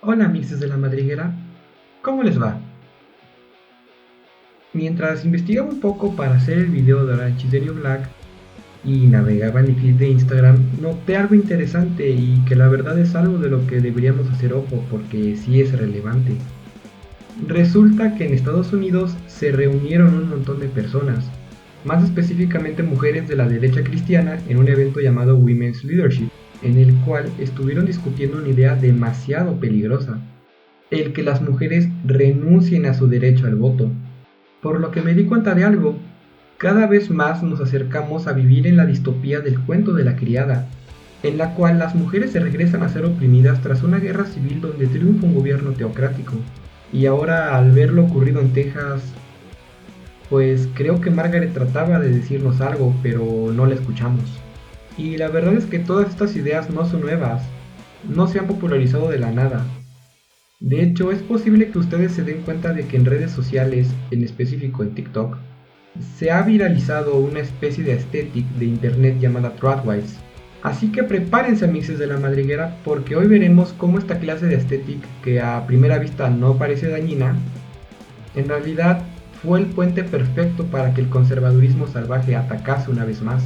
Hola mixes de la madriguera, ¿cómo les va? Mientras investigaba un poco para hacer el video de Orange is the New Black y navegaba en mi feed de Instagram, noté algo interesante y que la verdad es algo de lo que deberíamos hacer ojo porque sí es relevante. Resulta que en Estados Unidos se reunieron un montón de personas, más específicamente mujeres de la derecha cristiana, en un evento llamado Women's Leadership, en el cual estuvieron discutiendo una idea demasiado peligrosa: el que las mujeres renuncien a su derecho al voto. Por lo que me di cuenta de algo: cada vez más nos acercamos a vivir en la distopía del cuento de la criada, en la cual las mujeres se regresan a ser oprimidas tras una guerra civil donde triunfa un gobierno teocrático. Y ahora, al ver lo ocurrido en Texas, pues creo que Margaret trataba de decirnos algo, pero no la escuchamos. Y la verdad es que todas estas ideas no son nuevas, no se han popularizado de la nada. De hecho, es posible que ustedes se den cuenta de que en redes sociales, en específico en TikTok, se ha viralizado una especie de aesthetic de internet llamada Tradwives. Así que prepárense, mixes de la madriguera, porque hoy veremos cómo esta clase de aesthetic, que a primera vista no parece dañina, en realidad fue el puente perfecto para que el conservadurismo salvaje atacase una vez más.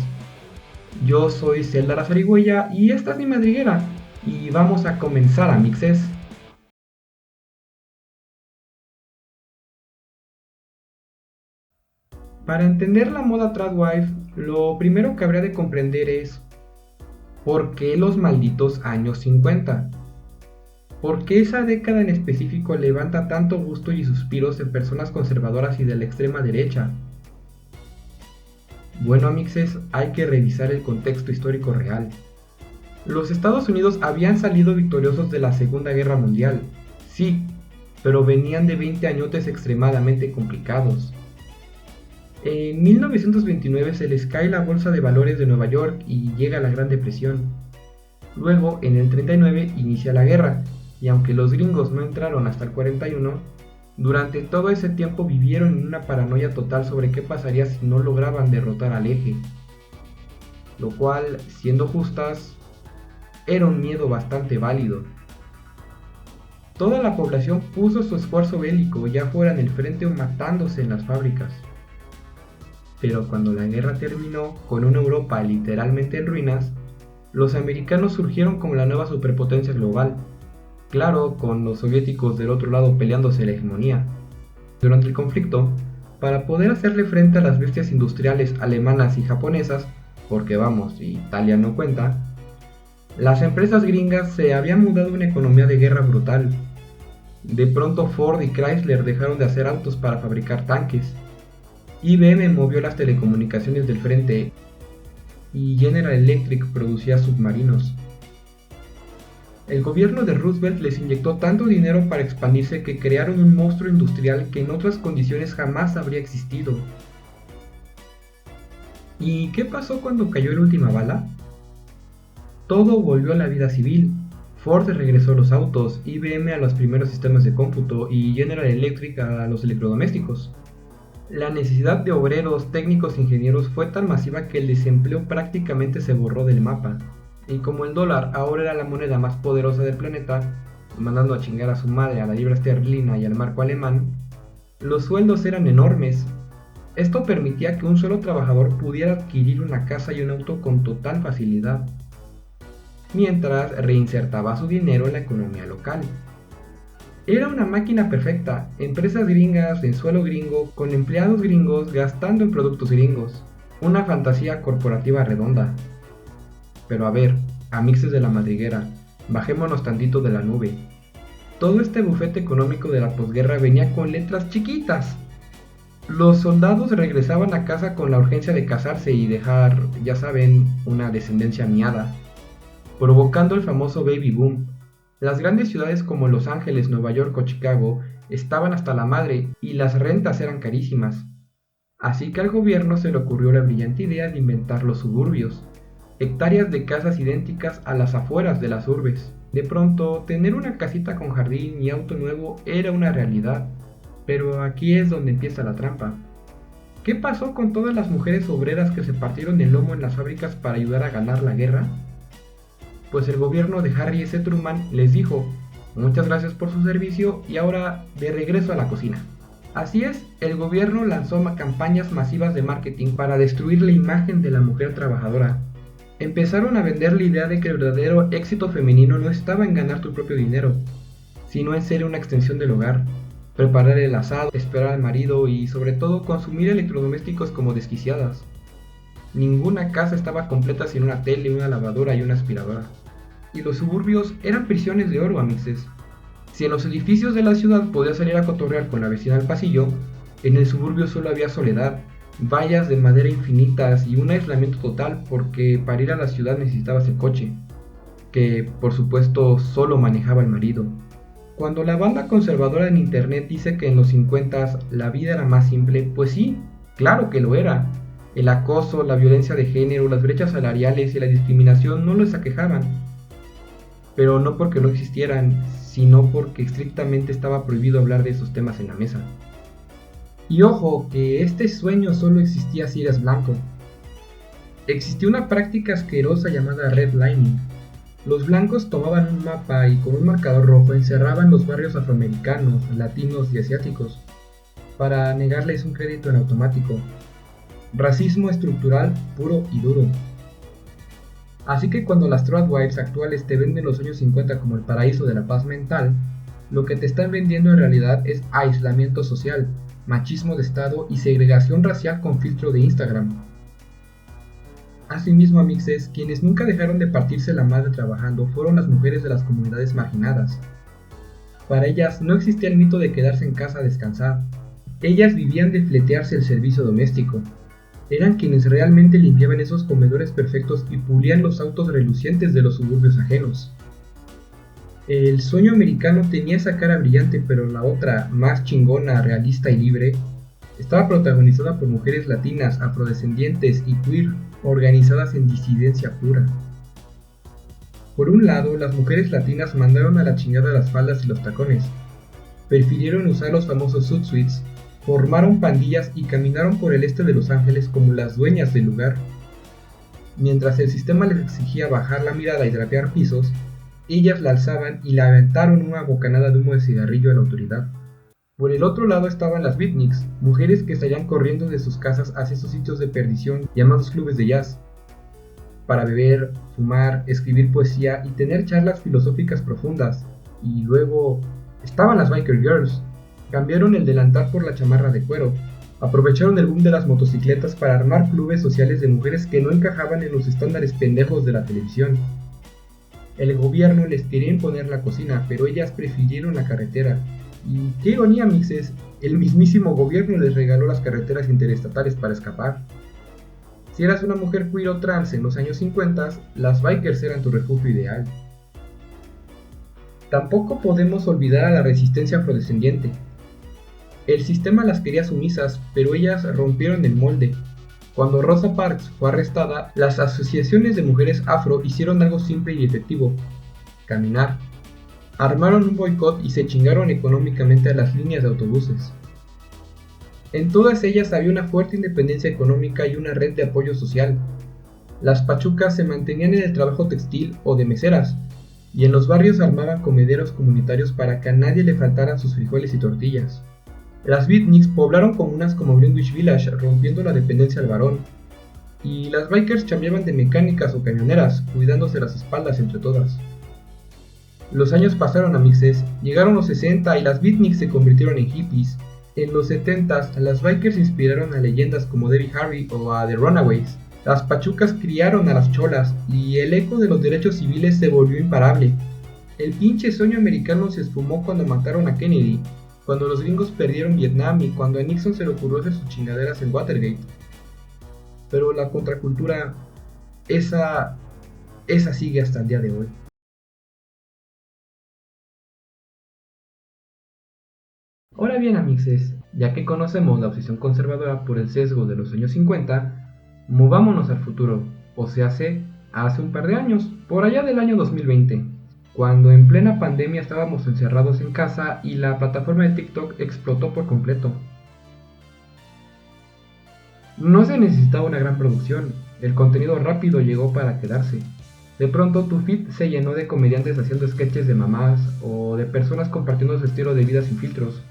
Yo soy Zelda la Zarigüeya y esta es mi madriguera, y vamos a comenzar, a mixes. Para entender la moda tradwife, lo primero que habría de comprender es ¿por qué los malditos años 50? ¿Por qué esa década en específico levanta tanto gusto y suspiros en personas conservadoras y de la extrema derecha? Bueno, amixes, hay que revisar el contexto histórico real. Los Estados Unidos habían salido victoriosos de la Segunda Guerra Mundial, sí, pero venían de 20 añotes extremadamente complicados. En 1929 se les cae la bolsa de valores de Nueva York y llega la Gran Depresión. Luego, en el 39, inicia la guerra, y aunque los gringos no entraron hasta el 41, durante todo ese tiempo vivieron en una paranoia total sobre qué pasaría si no lograban derrotar al Eje, lo cual, siendo justas, era un miedo bastante válido. Toda la población puso su esfuerzo bélico, ya fuera en el frente o matándose en las fábricas. Pero cuando la guerra terminó, con una Europa literalmente en ruinas, los americanos surgieron como la nueva superpotencia global, claro, con los soviéticos del otro lado peleándose la hegemonía. Durante el conflicto, para poder hacerle frente a las bestias industriales alemanas y japonesas, porque vamos, Italia no cuenta, las empresas gringas se habían mudado a una economía de guerra brutal. De pronto Ford y Chrysler dejaron de hacer autos para fabricar tanques, IBM movió las telecomunicaciones del frente y General Electric producía submarinos. El gobierno de Roosevelt les inyectó tanto dinero para expandirse que crearon un monstruo industrial que en otras condiciones jamás habría existido. ¿Y qué pasó cuando cayó la última bala? Todo volvió a la vida civil. Ford regresó a los autos, IBM a los primeros sistemas de cómputo y General Electric a los electrodomésticos. La necesidad de obreros, técnicos e ingenieros fue tan masiva que el desempleo prácticamente se borró del mapa. Y como el dólar ahora era la moneda más poderosa del planeta, mandando a chingar a su madre a la libra esterlina y al marco alemán, los sueldos eran enormes. Esto permitía que un solo trabajador pudiera adquirir una casa y un auto con total facilidad, mientras reinsertaba su dinero en la economía local. Era una máquina perfecta: empresas gringas en suelo gringo, con empleados gringos gastando en productos gringos. Una fantasía corporativa redonda. Pero a ver, amixes de la madriguera, bajémonos tantito de la nube. Todo este bufete económico de la posguerra venía con letras chiquitas. Los soldados regresaban a casa con la urgencia de casarse y dejar, ya saben, una descendencia miada, provocando el famoso baby boom. Las grandes ciudades como Los Ángeles, Nueva York o Chicago estaban hasta la madre y las rentas eran carísimas. Así que al gobierno se le ocurrió la brillante idea de inventar los suburbios, hectáreas de casas idénticas a las afueras de las urbes. De pronto, tener una casita con jardín y auto nuevo era una realidad. Pero aquí es donde empieza la trampa. ¿Qué pasó con todas las mujeres obreras que se partieron el lomo en las fábricas para ayudar a ganar la guerra? Pues el gobierno de Harry S. Truman les dijo: Muchas gracias por su servicio y ahora de regreso a la cocina. Así es, el gobierno lanzó campañas masivas de marketing para destruir la imagen de la mujer trabajadora. Empezaron a vender la idea de que el verdadero éxito femenino no estaba en ganar tu propio dinero, sino en ser una extensión del hogar, preparar el asado, esperar al marido y sobre todo consumir electrodomésticos como desquiciadas. Ninguna casa estaba completa sin una tele, una lavadora y una aspiradora. Y los suburbios eran prisiones de oro, amixes. Si en los edificios de la ciudad podías salir a cotorrear con la vecina al pasillo, en el suburbio solo había soledad, vallas de madera infinitas y un aislamiento total porque para ir a la ciudad necesitabas el coche, que por supuesto solo manejaba el marido. Cuando la banda conservadora en internet dice que en los 50 la vida era más simple, pues sí, claro que lo era. El acoso, la violencia de género, las brechas salariales y la discriminación no les aquejaban, pero no porque no existieran, sino porque estrictamente estaba prohibido hablar de esos temas en la mesa. Y ojo, que este sueño solo existía si eras blanco. Existía una práctica asquerosa llamada redlining. Los blancos tomaban un mapa y con un marcador rojo encerraban los barrios afroamericanos, latinos y asiáticos, para negarles un crédito en automático. Racismo estructural puro y duro. Así que cuando las tradwives actuales te venden los años 50 como el paraíso de la paz mental, lo que te están vendiendo en realidad es aislamiento social, machismo de estado y segregación racial con filtro de Instagram. Asimismo, amixes, quienes nunca dejaron de partirse la madre trabajando fueron las mujeres de las comunidades marginadas. Para ellas no existía el mito de quedarse en casa a descansar. Ellas vivían de fletearse el servicio doméstico. Eran quienes realmente limpiaban esos comedores perfectos y pulían los autos relucientes de los suburbios ajenos. El sueño americano tenía esa cara brillante, pero la otra, más chingona, realista y libre, estaba protagonizada por mujeres latinas, afrodescendientes y queer, organizadas en disidencia pura. Por un lado, las mujeres latinas mandaron a la chingada las faldas y los tacones, prefirieron usar los famosos suits, formaron pandillas y caminaron por el este de Los Ángeles como las dueñas del lugar. Mientras el sistema les exigía bajar la mirada y drapear pisos, ellas la alzaban y le aventaron una bocanada de humo de cigarrillo a la autoridad. Por el otro lado estaban las beatniks, mujeres que salían corriendo de sus casas hacia esos sitios de perdición llamados clubes de jazz, para beber, fumar, escribir poesía y tener charlas filosóficas profundas. Y luego estaban las biker girls. Cambiaron el delantal por la chamarra de cuero, aprovecharon el boom de las motocicletas para armar clubes sociales de mujeres que no encajaban en los estándares pendejos de la televisión. El gobierno les quería imponer la cocina, pero ellas prefirieron la carretera. Y qué ironía, mixes, el mismísimo gobierno les regaló las carreteras interestatales para escapar. Si eras una mujer queer o trans en los años 50, las bikers eran tu refugio ideal. Tampoco podemos olvidar a la resistencia afrodescendiente. El sistema las quería sumisas, pero ellas rompieron el molde. Cuando Rosa Parks fue arrestada, las asociaciones de mujeres afro hicieron algo simple y efectivo: caminar. Armaron un boicot y se chingaron económicamente a las líneas de autobuses. En todas ellas había una fuerte independencia económica y una red de apoyo social. Las pachucas se mantenían en el trabajo textil o de meseras, y en los barrios armaban comederos comunitarios para que a nadie le faltaran sus frijoles y tortillas. Las beatniks poblaron comunas como Greenwich Village, rompiendo la dependencia al varón, y las bikers chambeaban de mecánicas o camioneras, cuidándose las espaldas entre todas. Los años pasaron, amixes, llegaron los 60 y las beatniks se convirtieron en hippies. En los 70s, las bikers inspiraron a leyendas como Debbie Harry o a The Runaways. Las pachucas criaron a las cholas y el eco de los derechos civiles se volvió imparable. El pinche sueño americano se esfumó cuando mataron a Kennedy, cuando los gringos perdieron Vietnam y cuando a Nixon se le ocurrió hacer sus chingaderas en Watergate. Pero la contracultura, esa sigue hasta el día de hoy. Ahora bien, amixes, ya que conocemos la obsesión conservadora por el sesgo de los años 50, movámonos al futuro, o sea, hace un par de años, por allá del año 2020, cuando en plena pandemia estábamos encerrados en casa y la plataforma de TikTok explotó por completo. No se necesitaba una gran producción, el contenido rápido llegó para quedarse. De pronto tu feed se llenó de comediantes haciendo sketches de mamás o de personas compartiendo su estilo de vida sin filtros.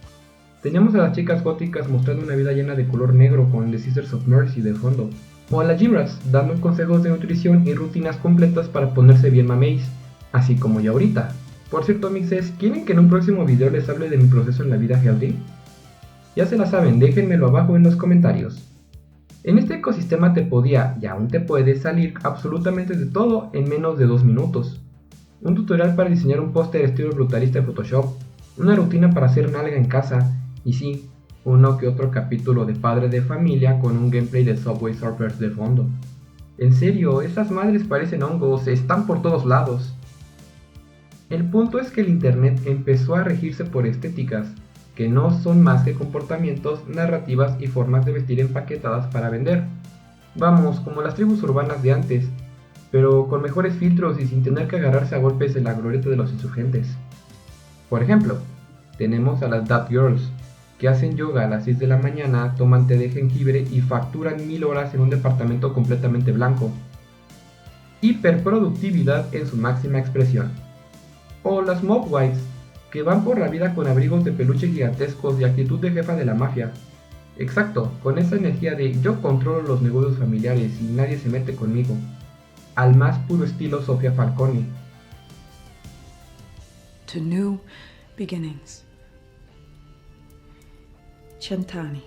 Teníamos a las chicas góticas mostrando una vida llena de color negro con The Sisters of Mercy de fondo. O a las gymrats dando consejos de nutrición y rutinas completas para ponerse bien mameis, así como yo ahorita. Por cierto, mixes, ¿quieren que en un próximo video les hable de mi proceso en la vida healthy? Ya se la saben, déjenmelo abajo en los comentarios. En este ecosistema te podía, y aún te puede, salir absolutamente de todo en menos de 2 minutos. Un tutorial para diseñar un póster estilo brutalista en Photoshop, una rutina para hacer nalga en casa, y sí, uno que otro capítulo de padre de familia con un gameplay de Subway Surfers de fondo. En serio, esas madres parecen hongos, están por todos lados. El punto es que el internet empezó a regirse por estéticas, que no son más que comportamientos, narrativas y formas de vestir empaquetadas para vender. Vamos, como las tribus urbanas de antes, pero con mejores filtros y sin tener que agarrarse a golpes en la glorieta de los insurgentes. Por ejemplo, tenemos a las That Girls, que hacen yoga a las 6 de la mañana, toman té de jengibre y facturan 1000 horas en un departamento completamente blanco. Hiperproductividad en su máxima expresión. O las Mob Wives, que van por la vida con abrigos de peluche gigantescos y actitud de jefa de la mafia. Exacto, con esa energía de yo controlo los negocios familiares y nadie se mete conmigo. Al más puro estilo Sofía Falcone. To new beginnings. Chantani.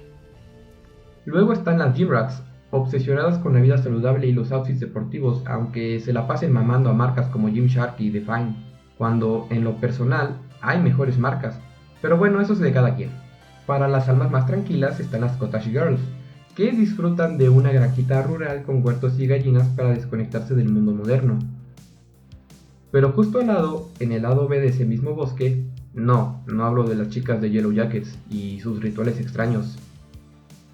Luego están las gymrats, obsesionadas con la vida saludable y los outfits deportivos, aunque se la pasen mamando a marcas como Gymshark y Define, cuando en lo personal hay mejores marcas, pero bueno, eso es de cada quien. Para las almas más tranquilas están las Cottage Girls, que disfrutan de una granjita rural con huertos y gallinas para desconectarse del mundo moderno. Pero justo al lado, en el lado B de ese mismo bosque, no hablo de las chicas de Yellow Jackets y sus rituales extraños.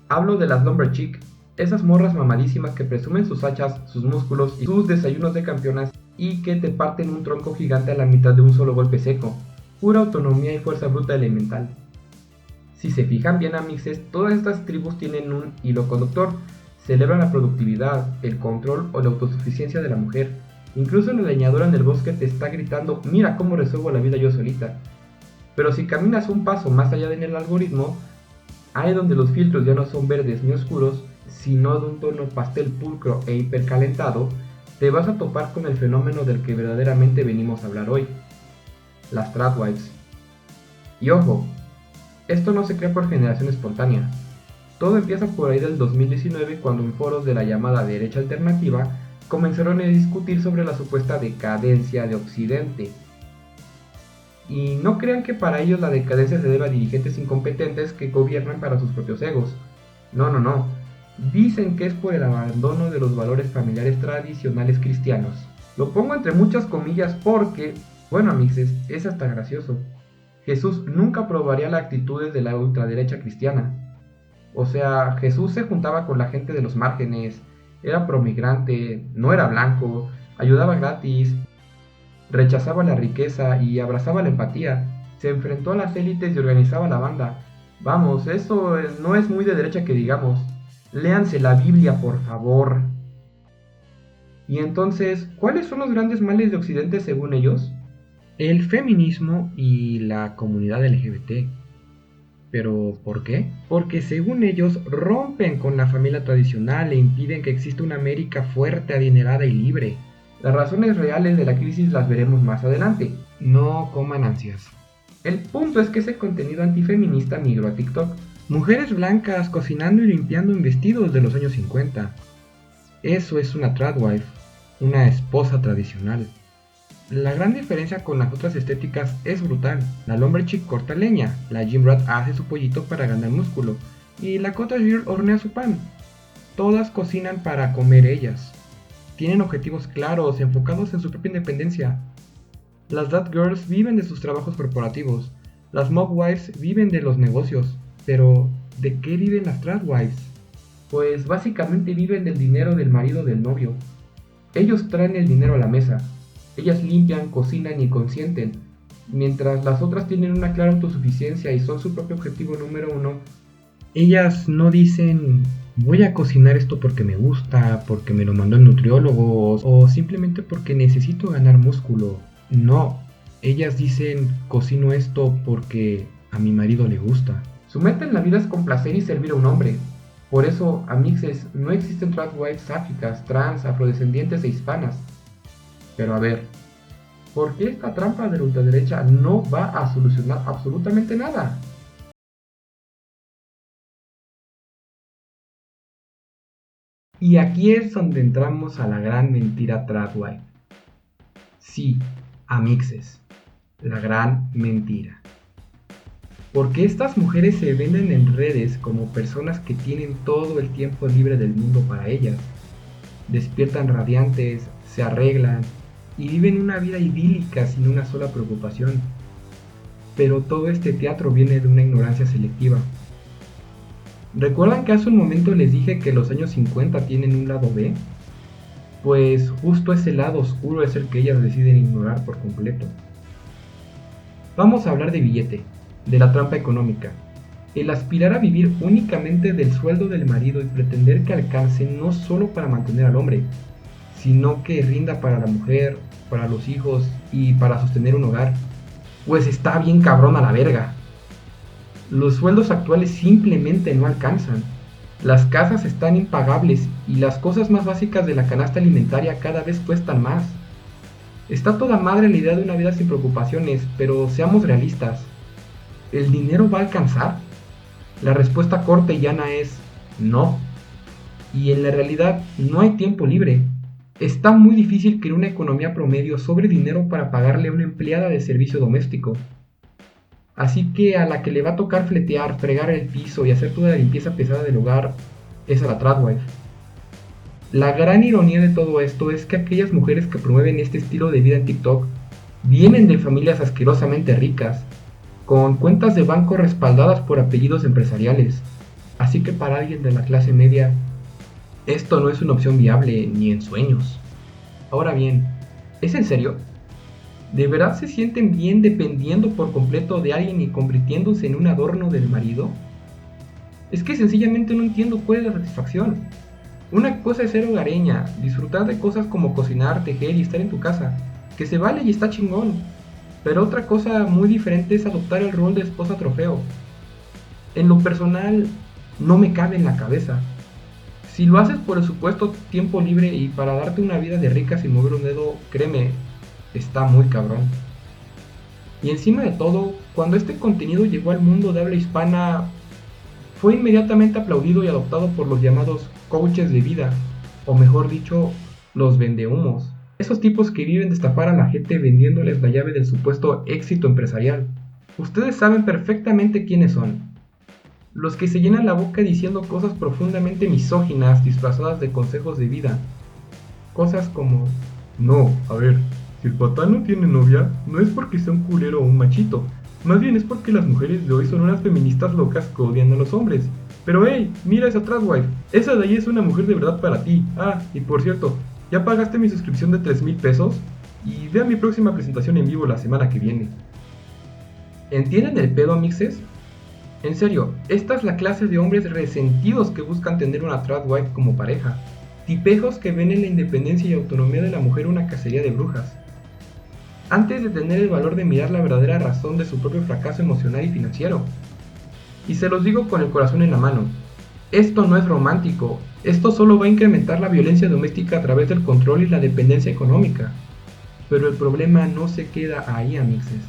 Hablo de las Lumberchick, esas morras mamadísimas que presumen sus hachas, sus músculos y sus desayunos de campeonas y que te parten un tronco gigante a la mitad de un solo golpe seco. Pura autonomía y fuerza bruta elemental. Si se fijan bien, amixes, todas estas tribus tienen un hilo conductor. Celebran la productividad, el control o la autosuficiencia de la mujer. Incluso la leñadora en el bosque te está gritando, mira cómo resuelvo la vida yo solita. Pero si caminas un paso más allá en el algoritmo, ahí donde los filtros ya no son verdes ni oscuros, sino de un tono pastel pulcro e hipercalentado, te vas a topar con el fenómeno del que verdaderamente venimos a hablar hoy. Las Tradwives. Y ojo, esto no se crea por generación espontánea. Todo empieza por ahí del 2019 cuando en foros de la llamada derecha alternativa comenzaron a discutir sobre la supuesta decadencia de Occidente. Y no crean que para ellos la decadencia se debe a dirigentes incompetentes que gobiernan para sus propios egos. No. Dicen que es por el abandono de los valores familiares tradicionales cristianos. Lo pongo entre muchas comillas porque, bueno amixes, es hasta gracioso. Jesús nunca aprobaría las actitudes de la ultraderecha cristiana. O sea, Jesús se juntaba con la gente de los márgenes, era promigrante, no era blanco, ayudaba gratis, rechazaba la riqueza y abrazaba la empatía, se enfrentó a las élites y organizaba la banda. Vamos, eso no es muy de derecha que digamos. Léanse la Biblia, por favor. Y entonces, ¿cuáles son los grandes males de Occidente según ellos? El feminismo y la comunidad LGBT. ¿Pero por qué? Porque según ellos rompen con la familia tradicional e impiden que exista una América fuerte, adinerada y libre. Las razones reales de la crisis las veremos más adelante. No coman ansias. El punto es que ese contenido antifeminista migró a TikTok. Mujeres blancas cocinando y limpiando en vestidos de los años 50. Eso es una tradwife, una esposa tradicional. La gran diferencia con las otras estéticas es brutal. La Lumberchick corta leña, la Gymrat hace su pollito para ganar músculo y la Cottage Girl hornea su pan. Todas cocinan para comer ellas. Tienen objetivos claros, enfocados en su propia independencia. Las That Girls viven de sus trabajos corporativos. Las Mob Wives viven de los negocios. Pero, ¿de qué viven las Tradwives? Pues básicamente viven del dinero del marido del novio. Ellos traen el dinero a la mesa. Ellas limpian, cocinan y consienten, mientras las otras tienen una clara autosuficiencia y son su propio objetivo número uno. Ellas no dicen voy a cocinar esto porque me gusta, porque me lo mandó el nutriólogo o simplemente porque necesito ganar músculo. No, ellas dicen cocino esto porque a mi marido le gusta. Su meta en la vida es complacer y servir a un hombre. Por eso, amixes, no existen tradwives sáficas, trans, afrodescendientes e hispanas. Pero a ver, ¿por qué esta trampa de la ultraderecha no va a solucionar absolutamente nada? Y aquí es donde entramos a la gran mentira tradwife. Sí, amixes, la gran mentira. Porque estas mujeres se venden en redes como personas que tienen todo el tiempo libre del mundo para ellas. Despiertan radiantes, se arreglan y viven una vida idílica sin una sola preocupación. Pero todo este teatro viene de una ignorancia selectiva. ¿Recuerdan que hace un momento les dije que los años 50 tienen un lado B? Pues justo ese lado oscuro es el que ellas deciden ignorar por completo. Vamos a hablar de billete, de la trampa económica. El aspirar a vivir únicamente del sueldo del marido y pretender que alcance no solo para mantener al hombre, sino que rinda para la mujer, para los hijos y para sostener un hogar, pues está bien cabrón a la verga. Los sueldos actuales simplemente no alcanzan. Las casas están impagables y las cosas más básicas de la canasta alimentaria cada vez cuestan más. Está toda madre la idea de una vida sin preocupaciones, pero seamos realistas. ¿El dinero va a alcanzar? La respuesta corta y llana es no. Y en la realidad no hay tiempo libre. Está muy difícil que en una economía promedio sobre dinero para pagarle a una empleada de servicio doméstico. Así que a la que le va a tocar fletear, fregar el piso y hacer toda la limpieza pesada del hogar es a la tradwife. La gran ironía de todo esto es que aquellas mujeres que promueven este estilo de vida en TikTok vienen de familias asquerosamente ricas, con cuentas de banco respaldadas por apellidos empresariales. Así que para alguien de la clase media, esto no es una opción viable ni en sueños. Ahora bien, ¿es en serio? ¿De verdad se sienten bien dependiendo por completo de alguien y convirtiéndose en un adorno del marido? Es que sencillamente no entiendo cuál es la satisfacción. Una cosa es ser hogareña, disfrutar de cosas como cocinar, tejer y estar en tu casa, que se vale y está chingón. Pero otra cosa muy diferente es adoptar el rol de esposa trofeo. En lo personal, no me cabe en la cabeza. Si lo haces por el supuesto tiempo libre y para darte una vida de rica sin mover un dedo, créeme, está muy cabrón. Y encima de todo, cuando este contenido llegó al mundo de habla hispana, fue inmediatamente aplaudido y adoptado por los llamados coaches de vida, o mejor dicho, los vendehumos. Esos tipos que viven de estafar a la gente vendiéndoles la llave del supuesto éxito empresarial. Ustedes saben perfectamente quiénes son. Los que se llenan la boca diciendo cosas profundamente misóginas disfrazadas de consejos de vida. Cosas como, no, a ver, si el patán no tiene novia, no es porque sea un culero o un machito. Más bien es porque las mujeres de hoy son unas feministas locas que odian a los hombres. Pero hey, mira esa tradwife. Esa de ahí es una mujer de verdad para ti. Ah, y por cierto, ya pagaste mi suscripción de 3,000 pesos y ve a mi próxima presentación en vivo la semana que viene. ¿Entienden el pedo, amixes? En serio, esta es la clase de hombres resentidos que buscan tener una tradwife como pareja. Tipejos que ven en la independencia y autonomía de la mujer una cacería de brujas. Antes de tener el valor de mirar la verdadera razón de su propio fracaso emocional y financiero. Y se los digo con el corazón en la mano. Esto no es romántico, esto solo va a incrementar la violencia doméstica a través del control y la dependencia económica. Pero el problema no se queda ahí, amixes.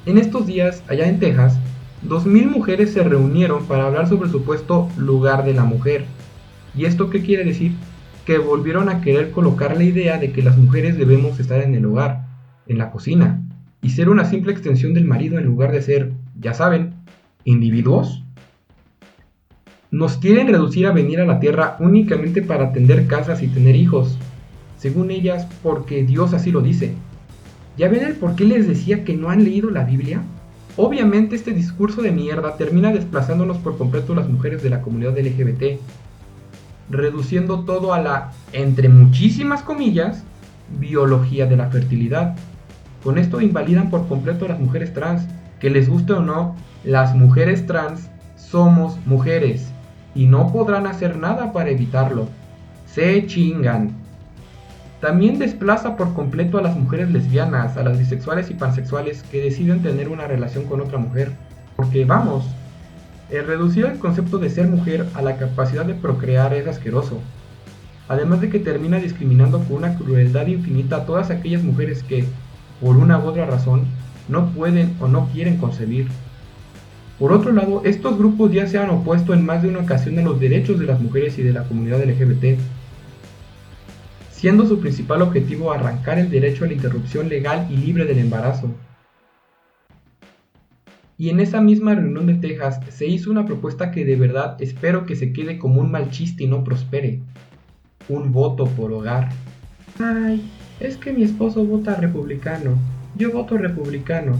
En estos días, allá en Texas, 2,000 mujeres se reunieron para hablar sobre el supuesto lugar de la mujer. ¿Y esto qué quiere decir? Que volvieron a querer colocar la idea de que las mujeres debemos estar en el hogar, en la cocina, y ser una simple extensión del marido en lugar de ser, ya saben, individuos. Nos quieren reducir a venir a la tierra únicamente para atender casas y tener hijos, según ellas porque Dios así lo dice. ¿Ya ven el por qué les decía que no han leído la Biblia? Obviamente este discurso de mierda termina desplazándonos por completo las mujeres de la comunidad LGBT, reduciendo todo a la, entre muchísimas comillas, biología de la fertilidad. Con esto invalidan por completo a las mujeres trans, que les guste o no, las mujeres trans somos mujeres, y no podrán hacer nada para evitarlo. Se chingan. También desplaza por completo a las mujeres lesbianas, a las bisexuales y pansexuales que deciden tener una relación con otra mujer. Porque vamos, el reducir el concepto de ser mujer a la capacidad de procrear es asqueroso. Además de que termina discriminando con una crueldad infinita a todas aquellas mujeres que, por una u otra razón, no pueden o no quieren concebir. Por otro lado, estos grupos ya se han opuesto en más de una ocasión a los derechos de las mujeres y de la comunidad LGBT, siendo su principal objetivo arrancar el derecho a la interrupción legal y libre del embarazo. Y en esa misma reunión de Texas se hizo una propuesta que de verdad espero que se quede como un mal chiste y no prospere. Un voto por hogar. Ay, es que mi esposo vota republicano, yo voto republicano,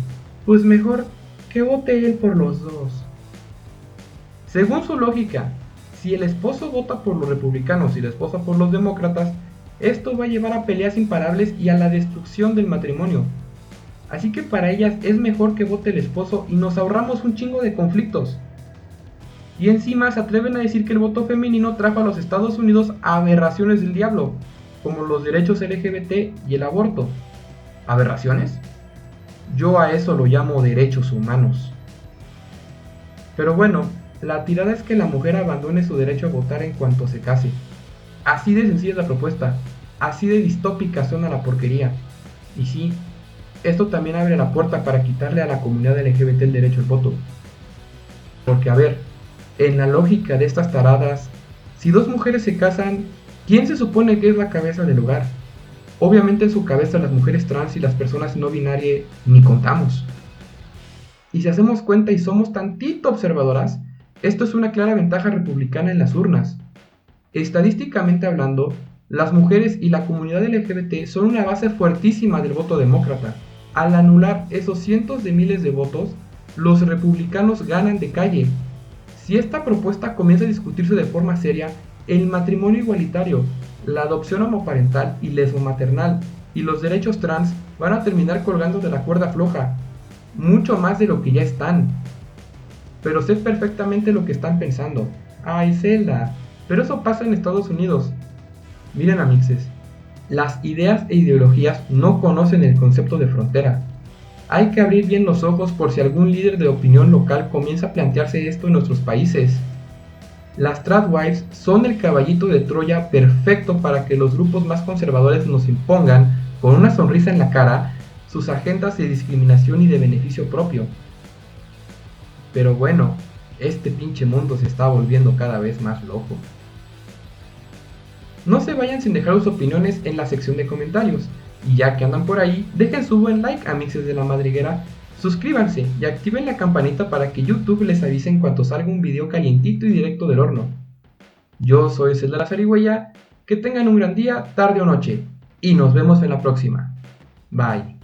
pues mejor que vote él por los dos. Según su lógica, si el esposo vota por los republicanos y la esposa por los demócratas, esto va a llevar a peleas imparables y a la destrucción del matrimonio. Así que para ellas es mejor que vote el esposo y nos ahorramos un chingo de conflictos. Y encima se atreven a decir que el voto femenino trajo a los Estados Unidos aberraciones del diablo, como los derechos LGBT y el aborto. ¿Aberraciones? Yo a eso lo llamo derechos humanos. Pero bueno, la tirada es que la mujer abandone su derecho a votar en cuanto se case. Así de sencilla es la propuesta, así de distópica suena la porquería. Y sí, esto también abre la puerta para quitarle a la comunidad LGBT el derecho al voto. Porque a ver, en la lógica de estas taradas, si dos mujeres se casan, ¿quién se supone que es la cabeza del hogar? Obviamente en su cabeza las mujeres trans y las personas no binarias ni contamos. Y si hacemos cuenta y somos tantito observadoras, esto es una clara ventaja republicana en las urnas. Estadísticamente hablando, las mujeres y la comunidad LGBT son una base fuertísima del voto demócrata. Al anular esos cientos de miles de votos, los republicanos ganan de calle. Si esta propuesta comienza a discutirse de forma seria, el matrimonio igualitario, la adopción homoparental y lesbomaternal y los derechos trans van a terminar colgando de la cuerda floja, mucho más de lo que ya están. Pero sé perfectamente lo que están pensando. Ay, Zelda, pero eso pasa en Estados Unidos. Miren, amixes, las ideas e ideologías no conocen el concepto de frontera. Hay que abrir bien los ojos por si algún líder de opinión local comienza a plantearse esto en nuestros países. Las tradwives son el caballito de Troya perfecto para que los grupos más conservadores nos impongan, con una sonrisa en la cara, sus agendas de discriminación y de beneficio propio. Pero bueno, este pinche mundo se está volviendo cada vez más loco. No se vayan sin dejar sus opiniones en la sección de comentarios. Y ya que andan por ahí, dejen su buen like a Mixes de la Madriguera, suscríbanse y activen la campanita para que YouTube les avise en cuanto salga un video calientito y directo del horno. Yo soy Zelda la Zarigüeya, que tengan un gran día, tarde o noche, y nos vemos en la próxima. Bye.